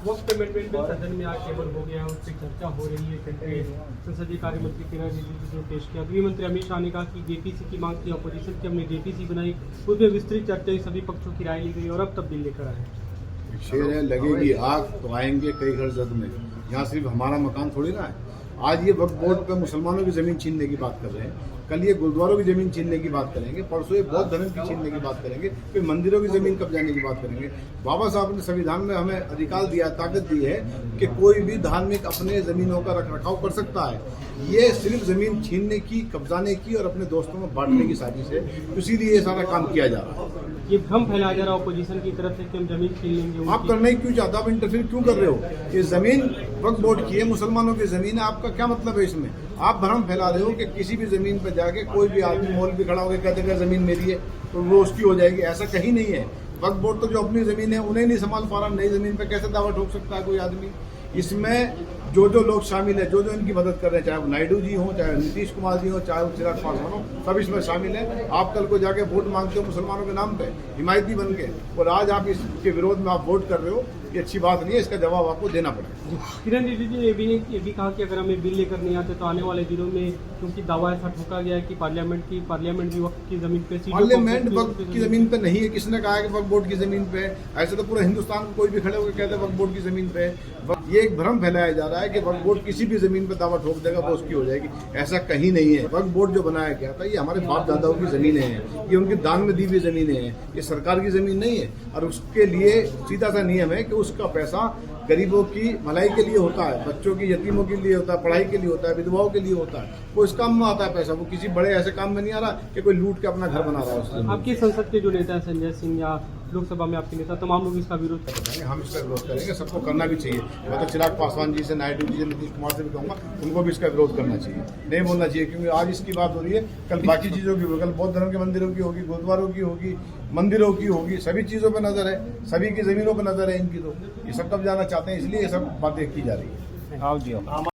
वक्त amendment bill सदन में आज टेबल हो गया है, उस पर चर्चा हो रही है। केंद्रीय संसदीय कार्य मंत्री किरण रिजिजू ने पेश किया। गृह मंत्री अमित शाह ने कहा कि जेपीसी की मांग थी, अपोजिशन की, हमने जेपीसी बनाई, उसमें विस्तृत चर्चा हुई, सभी पक्षों की राय ली गई और अब तब बिल लेकर आए। शेर है, लगेगी आग तो आएंगे कई घर जद में। यहाँ सिर्फ हमारा मकान थोड़ी ना है। आज ये वक्फ बोर्ड पे मुसलमानों की जमीन छीनने की बात कर रहे हैं, कल ये गुरुद्वारों की जमीन छीनने की बात करेंगे, परसों ये बौद्ध धर्म की छीनने की बात करेंगे, फिर मंदिरों की जमीन कब्जाने की बात करेंगे। बाबा साहब ने संविधान में हमें अधिकार दिया, ताकत दी है कि कोई भी धार्मिक अपने जमीनों का रखरखाव कर सकता है। ये सिर्फ जमीन छीनने की, कब्जाने की और अपने दोस्तों में बांटने की साजिश है, इसीलिए ये सारा काम किया जा रहा है। ये भ्रम फैलाया जा रहा है अपोजिशन की तरफ से कि हम जमीन छीन लेंगे। आप करना ही क्यों चाहते, आप इंटरफेयर क्यों कर रहे हो? ये जमीन वक्फ बोर्ड की है, मुसलमानों की जमीन है, आपका क्या मतलब है इसमें? आप भ्रम फैला रहे हो कि किसी भी जमीन पर जाके कोई भी आदमी मौल भी खड़ा होकर कहते हैं जमीन मेरी है तो वो उसकी हो जाएगी, ऐसा कहीं नहीं है। वक्फ बोर्ड तो जो अपनी जमीन है उन्हें नहीं संभाल पा रहा, नई जमीन पर कैसे दावा ठोक सकता है कोई आदमी? इसमें जो लोग शामिल है, जो इनकी मदद कर रहे हैं, चाहे वो नायडू जी हों, चाहे नीतीश कुमार जी हों, चाहे वो चिराग पासवान हो, सब इसमें शामिल है। आप कल को जाके वोट मांगते हो मुसलमानों के नाम पे हिमायती बन के, और आज आप इसके विरोध में आप वोट कर रहे हो, ये अच्छी बात नहीं है। इसका जवाब आपको देना पड़ेगा। किरण रिजिजू ने ये भी कहा कि अगर हमें बिल लेकर नहीं आते तो आने वाले दिनों में, क्योंकि दावा ऐसा ठोका गया है कि पार्लियामेंट भी वक्त की जमीन पे, पार्लियामेंट वक्त की जमीन पे नहीं है। किसने कहा है कि वक्फ बोर्ड की जमीन पे है? ऐसे तो पूरा हिंदुस्तान को कोई भी खड़े होकर कहते हैं वक्फ बोर्ड की जमीन पे है। ये एक भ्रम फैलाया जा रहा है कि वक्फ बोर्ड किसी भी जमीन पे दावा ठोक देगा वो उसकी हो जाएगी, ऐसा कहीं नहीं है। वक्फ बोर्ड जो बनाया गया था ये हमारे बाप दादाओं की जमीनें हैं, ये उनकी दान में दी हुई जमीनें हैं, ये सरकार की जमीन नहीं है। और उसके लिए सीधा सा नियम है कि उसका पैसा गरीबों की भलाई के लिए होता है, बच्चों की, यतीमों के लिए होता है, पढ़ाई के लिए होता है, विधवाओं के लिए होता है। वो इस काम में आता है पैसा, वो किसी बड़े ऐसे काम में नहीं आ रहा कि कोई लूट के अपना घर बना रहा है उससे। आपकी संसद के जो नेता है संजय सिंह या लोकसभा में आपके नेता, तमाम लोग इसका विरोध करेंगे। हम इसका विरोध करेंगे, सबको करना भी चाहिए। मैं तो चिराग पासवान जी से, नायडू जी से, नीतीश कुमार से भी कहूँगा उनको भी इसका विरोध करना चाहिए, नहीं बोलना चाहिए। क्योंकि आज इसकी बात हो रही है, कल बाकी चीज़ों की होगी, कल बौद्ध धर्म के मंदिरों की होगी, गुरुद्वारों की होगी, मंदिरों की होगी, सभी चीज़ों पर नजर है, सभी की जमीनों पर नजर है इनकी। तो ये सब कब जाना चाहते हैं, इसलिए ये सब बातें की जा रही है।